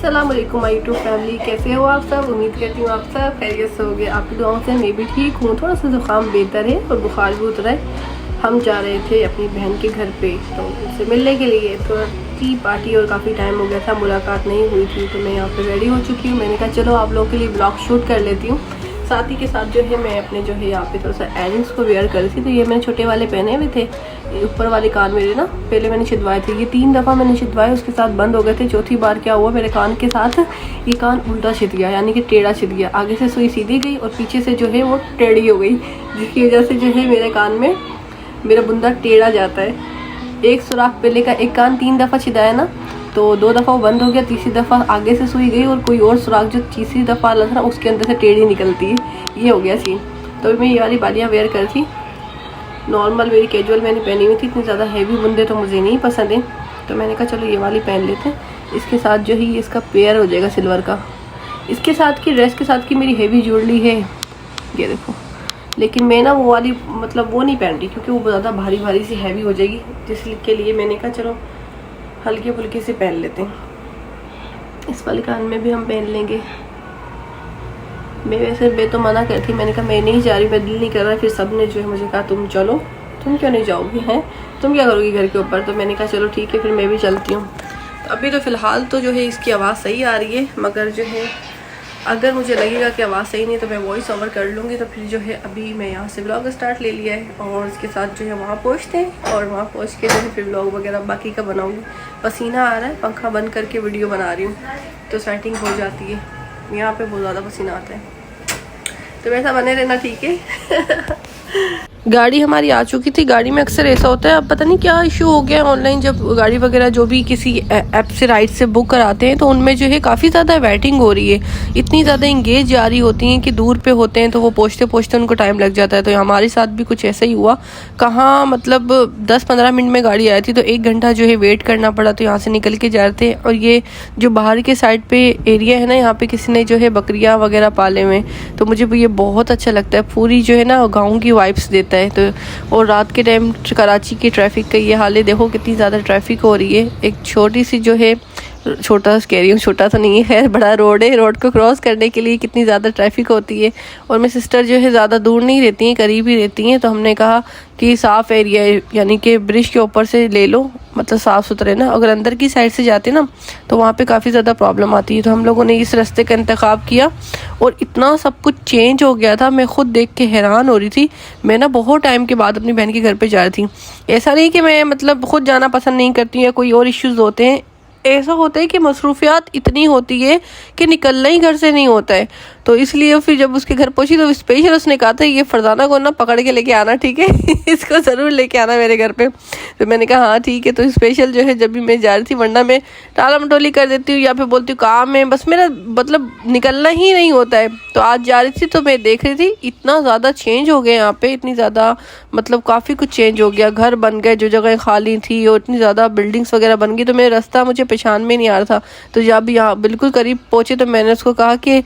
अस्सलाम वालेकुम my YouTube family, कैसे हो आप सब। उम्मीद करती हूँ आप सब खैरियत से होंगे। आपकी दुआओं से मैं भी ठीक हूँ। थोड़ा सा जुकाम बेहतर है और बुखार भी उतरा है। हम जा रहे थे अपनी बहन के घर पे, तो उससे मिलने के लिए थोड़ा टी पार्टी और काफ़ी टाइम हो गया था, मुलाकात नहीं हुई थी। तो मैं यहाँ पे रेडी हो चुकी हूँ। मैंने कहा चलो आप लोगों के लिए ब्लॉग शूट कर लेती हूँ। साथ ही के साथ जो है मैं अपने जो है यहाँ पे थोड़ा सा एयरिंग्स को वेयर कर रही थी। तो ये मैंने छोटे वाले पहने हुए थे, ऊपर वाले कान मेरे ना पहले मैंने छिदवाए थे। ये 3 दफ़ा मैंने छिदवाए, उसके साथ बंद हो गए थे। चौथी बार क्या हुआ, मेरे कान के साथ ये कान उल्टा छिद गया, यानी कि टेढ़ा छिद गया। आगे से सुई सीधी गई और पीछे से जो है वो टेढ़ी हो गई, जिसकी वजह से जो है मेरे कान में मेरा बुंदा टेढ़ा जाता है। एक सुराख पहले का एक कान 3 दफ़ा छिदाया ना, तो 2 दफ़ा वो बंद हो गया। तीसरी दफ़ा आगे से सुई गई और कोई और सुराख जो तीसरी दफ़ा लगा था उसके अंदर से टेढ़ी निकलती है। ये हो गया सीन। तो मैं ये वाली बालियाँ वेयर कर थी, नॉर्मल मेरी कैजुअल मैंने पहनी हुई थी। इतनी ज़्यादा हैवी बुंदे तो मुझे नहीं पसंद है, तो मैंने कहा चलो ये वाली पहन लेते हैं। इसके साथ जो है ये इसका पेयर हो जाएगा सिल्वर का। इसके साथ की ड्रेस के साथ की मेरी हैवी ज्वेलरी है, ये देखो। लेकिन मैं ना वो वाली मतलब वो नहीं पहन रही, क्योंकि वो ज़्यादा भारी भारी सी हैवी हो जाएगी, जिसके लिए मैंने कहा चलो हल्के फुल्के से पहन लेते हैं। इस वाले कान में भी हम पहन लेंगे। मैं वैसे तो मना करती, मैंने कहा मैं नहीं जा रही, मैं दिल नहीं कर रहा। फिर सब ने जो है मुझे कहा तुम चलो, तुम क्यों नहीं जाओगी, हैं तुम क्या करोगी घर के ऊपर। तो मैंने कहा चलो ठीक है, फिर मैं भी चलती हूँ। तो अभी तो फ़िलहाल तो जो है इसकी आवाज़ सही आ रही है, मगर जो है अगर मुझे लगेगा कि आवाज़ सही नहीं तो मैं वॉइस ओवर कर लूँगी। तो फिर जो है अभी मैं यहाँ से व्लॉग स्टार्ट ले लिया है, और इसके साथ जो है वहाँ पहुँचते हैं, और वहाँ पहुँच के जो है फिर व्लॉग वगैरह बाकी का बनाऊँगी। पसीना आ रहा है, पंखा बंद करके वीडियो बना रही हूँ तो सेटिंग हो जाती है। यहाँ पे बहुत ज़्यादा पसीना आता है, तो वैसा बने रहना, ठीक है। गाड़ी हमारी आ चुकी थी। गाड़ी में अक्सर ऐसा होता है, अब पता नहीं क्या इशू हो गया ऑनलाइन, जब गाड़ी वगैरह जो भी किसी ऐप से राइड से बुक कराते हैं तो उनमें जो है काफ़ी ज़्यादा वेटिंग हो रही है। इतनी ज़्यादा इंगेज जा रही होती हैं कि दूर पे होते हैं, तो वो पहुँचते पहुँचते उनको टाइम लग जाता है। तो हमारे साथ भी कुछ ऐसा ही हुआ। कहाँ मतलब 10-15 मिनट में गाड़ी आई थी, तो 1 घंटा जो है वेट करना पड़ा। तो यहाँ से निकल के जा रहे थे, और ये जो बाहर के साइड पे एरिया है ना, यहाँ पे किसी ने जो है बकरियाँ वगैरह पाले हुए, तो मुझे ये बहुत अच्छा लगता है। पूरी जो है ना गाँव की वाइब्स देता है। तो और रात के टाइम कराची की ट्रैफिक का ये हाल है, देखो कितनी ज़्यादा ट्रैफिक हो रही है। एक छोटी सी जो है, छोटा कह रही हूँ, छोटा तो नहीं है, बड़ा रोड है। रोड को क्रॉस करने के लिए कितनी ज़्यादा ट्रैफिक होती है। और मेरी सिस्टर जो है ज़्यादा दूर नहीं रहती हैं, करीब ही रहती हैं। तो हमने कहा कि साफ़ एरिया है, यानी कि ब्रिज के ऊपर से ले लो, मतलब साफ़ सुथरे ना। अगर अंदर की साइड से जाते ना तो वहाँ पे काफ़ी ज़्यादा प्रॉब्लम आती है। तो हम लोगों ने इस रास्ते का इंतखाब किया, और इतना सब कुछ चेंज हो गया था, मैं खुद देख के हैरान हो रही थी। मैं ना बहुत टाइम के बाद अपनी बहन के घर पे जा रही थी। ऐसा नहीं कि मैं मतलब खुद जाना पसंद नहीं करती या कोई और इश्यूज़ होते हैं, ऐसा होता है कि मसरूफियात इतनी होती है कि निकलना ही घर से नहीं होता है। तो इसलिए फिर जब उसके घर पहुंची तो स्पेशल उसने कहा था ये फरजाना को ना पकड़ के लेके आना, ठीक है। इसको ज़रूर लेके आना मेरे घर पे। तो मैंने कहा हाँ ठीक है। तो स्पेशल जो है जब भी मैं जा रही थी, वरना मैं टाला मटोली कर देती हूँ या फिर बोलती हूँ काम है, बस मेरा मतलब निकलना ही नहीं होता है। तो आज जा रही थी तो मैं देख रही थी इतना ज़्यादा चेंज हो गया यहाँ पे, इतनी ज़्यादा मतलब काफ़ी कुछ चेंज हो गया। घर बन गए जो जगह खाली थी, और इतनी ज़्यादा बिल्डिंग्स वगैरह बन गई। तो मेरा रास्ता मुझे पहचान में नहीं आ रहा था। तो जब यहाँ बिल्कुल करीब पहुँचे तो मैंने उसको कहा कि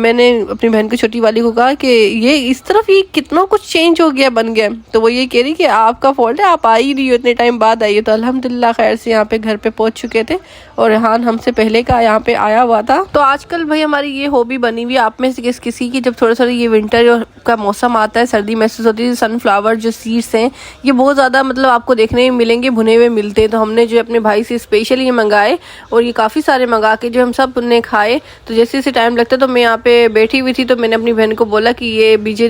मैंने अपनी बहन को, छोटी वाली को कहा कि ये इस तरफ ये कितना कुछ चेंज हो गया, बन गया। तो वो ये कह रही कि आपका फॉल्ट है, आप आई नहीं हो, इतने टाइम बाद आई हो। तो अल्हम्दुलिल्लाह खैर से यहाँ पे घर पे पहुँच चुके थे, और रेहान हमसे पहले का यहाँ पे आया हुआ था। तो आजकल भाई हमारी ये हॉबी बनी हुई है, आप में से किसी की, जब थोड़ा थोड़ा ये विंटर का मौसम आता है, सर्दी महसूस होती है, सनफ्लावर जो सीड्स हैं ये बहुत ज़्यादा मतलब आपको देखने में मिलेंगे, भुने हुए मिलते हैं। तो हमने जो अपने भाई से स्पेशल ये मंगाए, और ये काफ़ी सारे मंगा के जो हम सब ने खाए। तो जैसे जैसे टाइम लगता तो मैं यहाँ पे बैठी हुई थी, तो मैंने अपनी बहन को बोला कि ये बीजे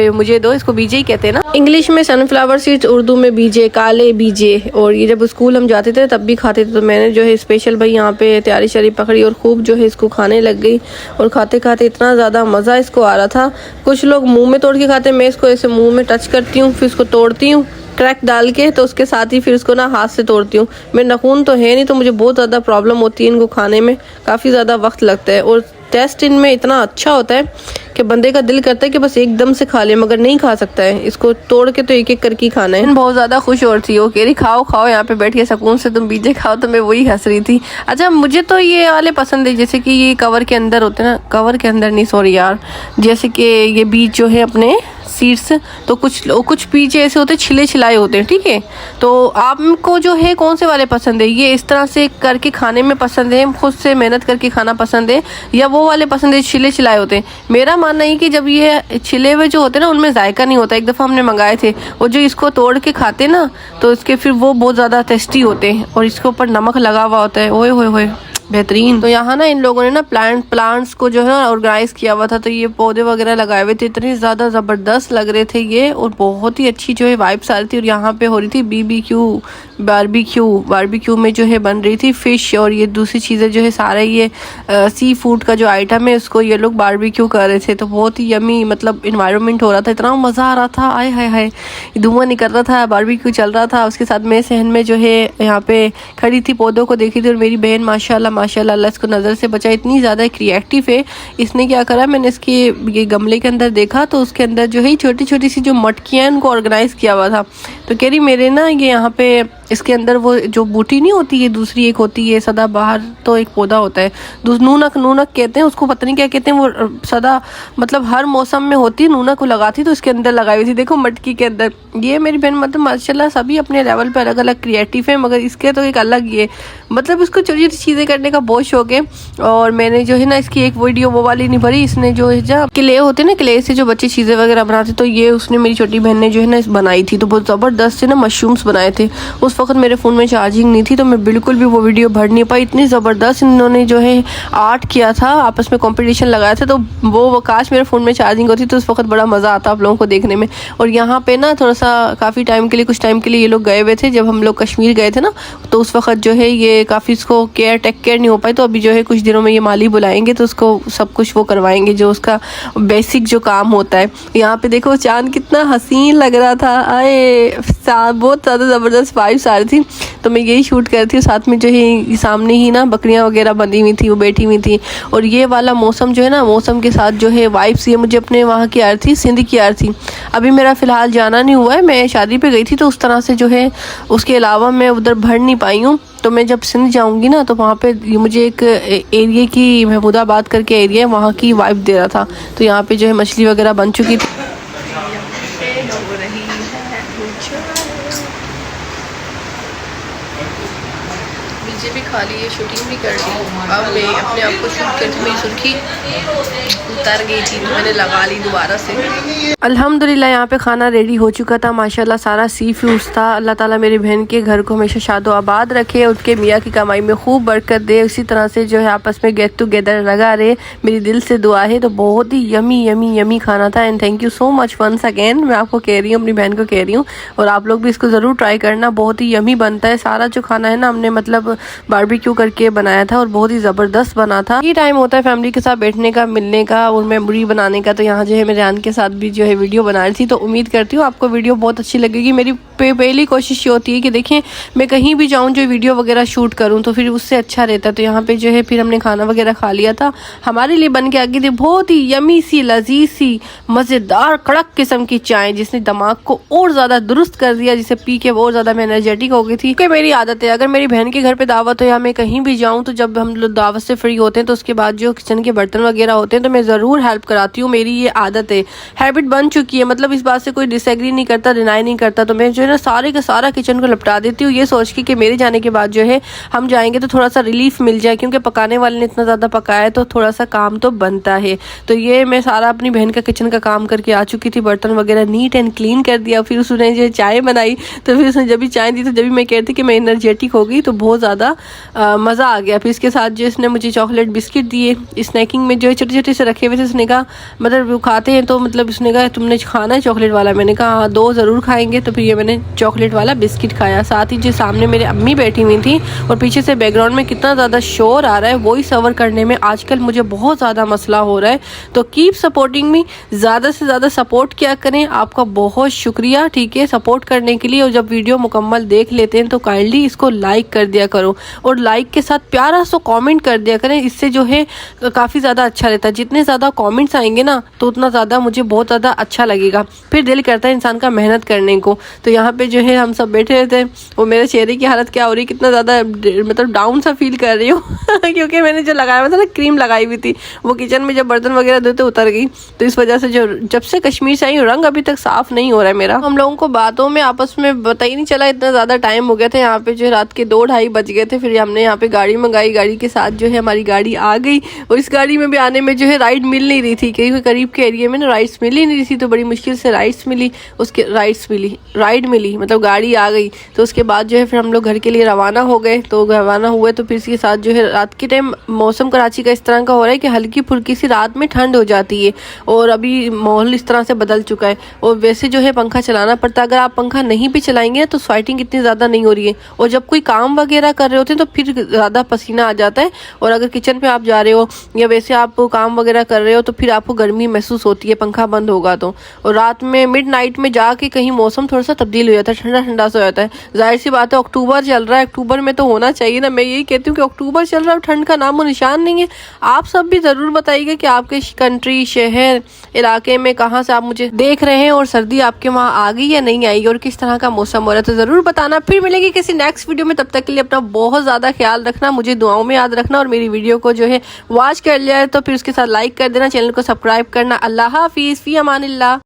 मुझे दो। इसको बीजे ही कहते हैं ना इंग्लिश में, सनफ्लावर सीड्स उर्दू में बीजे, काले बीजे। और ये जब स्कूल हम जाते थे तब भी खाते थे। तो मैंने जो है स्पेशल भाई यहाँ पे तैयारी शरी पकड़ी, और खूब जो है इसको खाने लग गई। और खाते खाते इतना ज़्यादा मज़ा इसको आ रहा था। कुछ लोग मुँह में तोड़ के खाते, मैं इसको ऐसे मुँह में टच करती हूँ, फिर इसको तोड़ती हूँ क्रैक डाल के, तो उसके साथ ही फिर उसको ना हाथ से तोड़ती हूँ। मेरे नाखून तो है नहीं, तो मुझे बहुत ज़्यादा प्रॉब्लम होती है इनको खाने में, काफ़ी ज़्यादा वक्त लगता है। और टेस्ट इनमें इतना अच्छा होता है कि बंदे का दिल करता है कि बस एकदम से खा ले, मगर नहीं खा सकता है, इसको तोड़ के तो एक एक करके खाना है। बहुत ज़्यादा खुश हो रही थी, वो कह रही खाओ खाओ यहाँ पे बैठ के सुकून से तुम बीजे खाओ, तो मैं वही हंस रही थी। अच्छा मुझे तो ये वाले पसंद है, जैसे कि ये कवर के अंदर होते हैं ना, कवर के अंदर नहीं सॉरी यार, जैसे कि ये बीज जो है अपने सीड्स, तो कुछ बीज ऐसे होते हैं छिले छिलाए होते हैं, ठीक है। तो आपको जो है कौन से वाले पसंद है, ये इस तरह से करके खाने में पसंद है, खुद से मेहनत करके खाना पसंद है, या वो वाले पसंद है छिले छिलाए होते हैं? मेरा मानना है कि जब ये छिले हुए जो होते हैं ना उनमें जायका नहीं होता। एक दफ़ा हमने मंगाए थे, वो जो इसको तोड़ के खाते ना तो इसके फिर वो बहुत ज़्यादा टेस्टी होते हैं, और इसके ऊपर नमक लगा हुआ होता है, ओए होए होए बेहतरीन। तो यहाँ ना इन लोगों ने ना प्लांट्स को जो है ना ऑर्गेनाइज किया हुआ था, तो ये पौधे वगैरह लगाए हुए थे, इतने ज़्यादा ज़बरदस्त लग रहे थे ये, और बहुत ही अच्छी जो है वाइब्स आ रही थी। और यहाँ पे हो रही थी बारबेक्यू में जो है बन रही थी फ़िश, और ये दूसरी चीज़ें जो है सारा ये सी फूड का जो आइटम है उसको ये लोग बारबेक्यू कर रहे थे। तो बहुत ही यमी मतलब इन्वायरमेंट हो रहा था, इतना मज़ा आ रहा था, आय हाय हाय, धुआं निकल रहा था, बारबेक्यू चल रहा था। उसके साथ मैं सहन में जो है यहाँ पे खड़ी थी, पौधों को देखी थी, और मेरी बहन माशाल्लाह अल्लाह इसको नज़र से बचाए, इतनी ज़्यादा क्रिएटिव है। इसने क्या करा, मैंने इसके ये गमले के अंदर देखा तो उसके अंदर जो है छोटी छोटी सी जो मटकियाँ हैं उनको ऑर्गेनाइज किया हुआ था। तो कह रही मेरे ना ये यहाँ पे इसके अंदर वो जो बूटी नहीं होती है, दूसरी एक होती है सदाबहार, तो एक पौधा होता है नूनक कहते हैं उसको, पता नहीं क्या कहते हैं, वो सदा मतलब हर मौसम में होती है, नूनक को लगाती तो इसके अंदर लगाई हुई थी, देखो मटकी के अंदर। ये मेरी बहन मतलब माशाल्लाह सभी अपने लेवल पर अलग अलग क्रिएटिव है, मगर इसके तो एक अलग ही है, मतलब इसको छोटी छोटी चीज़ें करने का बहुत शौक है। और मैंने जो है ना इसकी एक वीडियो वो वाली नहीं भरी, इसने जो है जब क्ले होते ना, क्ले से जो बच्चे चीज़ें वगैरह बनाते, तो ये उसने मेरी छोटी बहन ने जो है ना बनाई थी, तो बहुत ज़बरदस्त से ना मशरूम्स बनाए थे। उस वक्त मेरे फ़ोन में चार्जिंग नहीं थी, तो मैं बिल्कुल भी वो वीडियो भर नहीं पाई। इतनी ज़बरदस्त इन्होंने जो है आर्ट किया था, आपस में कंपटीशन लगाया था, तो वो काश मेरे फ़ोन में चार्जिंग होती तो उस वक्त बड़ा मज़ा आता आप लोगों को देखने में। और यहाँ पे ना थोड़ा सा काफ़ी टाइम के लिए, कुछ टाइम के लिए ये लोग गए हुए थे, जब हम लोग कश्मीर गए थे ना, तो उस वक्त जो है ये काफ़ी इसको टेक केयर नहीं हो पाई, तो अभी जो है कुछ दिनों में ये माली बुलाएंगे, तो उसको सब कुछ वो करवाएंगे जो उसका बेसिक जो काम होता है। यहाँ पे देखो चांद कितना हसीन लग रहा था, आए बहुत ज़्यादा ज़बरदस्त वाइब्स आ रही थी। तो मैं यही शूट कर रही थी, साथ में जो है सामने ही ना बकरियां वगैरह बंधी हुई थी, वो बैठी हुई थी। और ये वाला मौसम जो है ना, मौसम के साथ जो है वाइब्स, ये मुझे अपने वहाँ की आ रही थी, सिंध की आ रही थी। अभी मेरा फ़िलहाल जाना नहीं हुआ है, मैं शादी पे गई थी, तो उस तरह से जो है उसके अलावा मैं उधर भर नहीं पाई हूँ। तो मैं जब सिंध जाऊंगी ना, तो वहाँ पे मुझे एक एरिया की, महमूदाबाद करके एरिया है, वहाँ की वाइब दे रहा था। तो यहाँ पे जो है मछली वगैरह बन चुकी थी। मुझे भी खा ली है, शूटिंग भी कर ली। अब मैं अपने आप को शूट करती, मेरी सुर्खी उतर गई थी, तो मैंने लगा ली दोबारा से। अल्हम्दुलिल्लाह यहाँ पे खाना रेडी हो चुका था, माशाल्लाह सारा सी फूड्स था। अल्लाह ताला मेरी बहन के घर को हमेशा शादो आबाद रखे, उसके मियाँ की कमाई में खूब बरकत दे, उसी तरह से जो है आपस में गेट टुगेदर लगा रहे, मेरी दिल से दुआ है। तो बहुत ही यमी यमी यमी खाना था, and thank you so much once again. मैं आपको कह रही हूँ, अपनी बहन को कह रही हूँ, और आप लोग भी इसको ज़रूर ट्राई करना, बहुत ही यमी बनता है। सारा जो खाना है ना हमने मतलब बारबेक्यू करके बनाया था, और बहुत ही ज़बरदस्त बना था। ये टाइम होता है फैमिली के साथ बैठने का, मिलने का, और मेमोरी बनाने का। तो यहाँ जो है मेरे जान के साथ भी जो है वीडियो बना रही थी, तो उम्मीद करती हूँ आपको वीडियो बहुत अच्छी लगेगी। मेरी पहली कोशिश ये होती है कि देखें मैं कहीं भी जाऊँ जो वीडियो वगैरह शूट करूँ तो फिर उससे अच्छा रहता है। तो यहाँ पे जो है फिर हमने खाना वगैरह खा लिया था, हमारे लिए बन के आ गई थी बहुत ही यमी सी, लजीज सी, मज़ेदार कड़क किस्म की चाय, जिसने दिमाग को और ज़्यादा दुरुस्त कर दिया, जिसे पी के और ज़्यादा मैं एनर्जेटिक हो गई थी। क्योंकि मेरी आदत है, अगर मेरी बहन के घर पे दावत हो या मैं कहीं भी जाऊँ, तो जब हम लोग दावत से फ्री होते हैं तो उसके बाद जो किचन के बर्तन वगैरह होते हैं तो मैं ज़रूर हेल्प कराती हूँ। मेरी ये आदत है, हैबिट बन चुकी है, मतलब इस बात से कोई डिसएग्री नहीं करता, डिनाई नहीं करता। तो मैं जो है ना सारे का सारा किचन को लपटा देती हूँ, ये सोच के कि मेरे जाने के बाद जो है हम जाएंगे तो थोड़ा सा रिलीफ मिल जाए, क्योंकि पकाने वाले ने इतना ज़्यादा पकाया है तो थोड़ा सा काम तो बनता है। तो ये मैं सारा अपनी बहन का किचन का काम करके आ चुकी थी, बर्तन वगैरह नीट एंड क्लीन कर दिया। फिर उसने जो चाय बनाई, तो फिर उसने जब भी चाय दी तो जब भी मैं कहती कि मैं एनर्जेटिक हो गई, तो बहुत ज़्यादा मज़ा आ गया। फिर इसके साथ जो इसने मुझे चॉकलेट बिस्किट दिए, स्नैकिंग में जो है छोटे छोटे से रखे हुए थे। उसने कहा मतलब वो खाते हैं, तो मतलब उसने कहा तुमने खाना है चॉकलेट वाला? मैंने कहा हाँ 2 ज़रूर खाएंगे। तो फिर ये मैंने चॉकलेट वाला बिस्किट खाया। साथ ही जो सामने मेरे अम्मी बैठी हुई थी, और पीछे से बैकग्राउंड में कितना ज़्यादा शोर आ रहा है, वॉइस ओवर करने में आजकल मुझे बहुत ज़्यादा मसला हो रहा है। तो कीप सपोर्टिंग मी, ज़्यादा से ज़्यादा सपोर्ट किया करें, आपका बहुत शुक्रिया, ठीक है, सपोर्ट करने के लिए। और जब वीडियो मुकम्मल देख लेते हैं तो काइंडली इसको लाइक कर दिया करो। करो और लाइक के साथ प्यारा सा कमेंट कर दिया करें। इससे जो है काफ़ी ज़्यादा अच्छा रहता है। जितने ज़्यादा कमेंट्स आएंगे ना तो उतना ज़्यादा मुझे बहुत ज़्यादा अच्छा लगेगा, फिर दिल करता है इंसान का मेहनत करने को। तो यहाँ पे जो है हम सब बैठे रहते हैं और मेरे चेहरे की हालत क्या हो रही है, कितना ज़्यादा मतलब डाउन सा फील कर रही हूँ क्योंकि मैंने जो लगाया हुआ था ना, क्रीम लगाई हुई थी, वो किचन में जब बर्तन वगैरह धोते उतर गई। तो इस वजह से जो जब से कश्मीर से आई रंग अभी तक साफ नहीं हो रहा है मेरा। हम लोगों को बातों में आपस में पता ही नहीं चला, इतना ज़्यादा टाइम हो गया था। यहाँ पे जो रात के 2-2:30 बज गए थे। फिर हमने यहाँ पे गाड़ी मंगाई, गाड़ी के साथ जो है हमारी गाड़ी आ गई और इस गाड़ी में भी आने में जो है राइड मिल नहीं रही थी, क्योंकि करीब के एरिया में ना राइड्स मिल ही नहीं रही थी। तो बड़ी मुश्किल से राइड मिली, मतलब गाड़ी आ गई। तो उसके बाद जो है फिर हम लोग घर के लिए रवाना हो गए। तो रवाना हुए तो फिर इसके साथ जो है रात के टाइम मौसम कराची का इस तरह का हो रहा है कि हल्की फुल्की सी रात में ठंड हो जाती है और अभी माहौल इस तरह से बदल चुका है। और वैसे जो है पंखा चलाना पड़ता है, अगर आप पंखा नहीं भी चलाएंगे तो स्वेटिंग इतनी ज़्यादा नहीं हो रही है। और जब कोई काम वगैरह कर रहे होते हैं तो फिर ज़्यादा पसीना आ जाता है। और अगर किचन पे आप जा रहे हो या वैसे आप काम वगैरह कर रहे हो तो फिर आपको गर्मी महसूस होती है, पंखा बंद होगा तो। और रात में मिडनाइट में जाके कहीं मौसम थोड़ा सा तब्दील हो जाता है, ठंडा ठंडा सा हो जाता है। जाहिर सी बात है, अक्टूबर चल रहा है, अक्टूबर में तो होना चाहिए ना। मैं यही कहती हूँ कि अक्टूबर चल रहा है, ठंड का नामो निशान नहीं है। आप सब भी ज़रूर बताइएगा कि आपके कंट्री, शहर, इलाके में कहाँ से आप मुझे देख रहे हैं और सर्दी आपके वहाँ आ गई या नहीं आई और किस तरह का मौसम हो रहा है, तो ज़रूर बताना। फिर मिलेंगे किसी नेक्स्ट वीडियो में, तब तक के लिए अपना बहुत ज़्यादा ख्याल रखना, मुझे दुआओं में याद रखना और मेरी वीडियो को जो है वॉच कर लिया है तो फिर उसके साथ लाइक कर देना, चैनल को सब्सक्राइब करना। अल्लाह हाफिज़, फी अमानिल्लाह।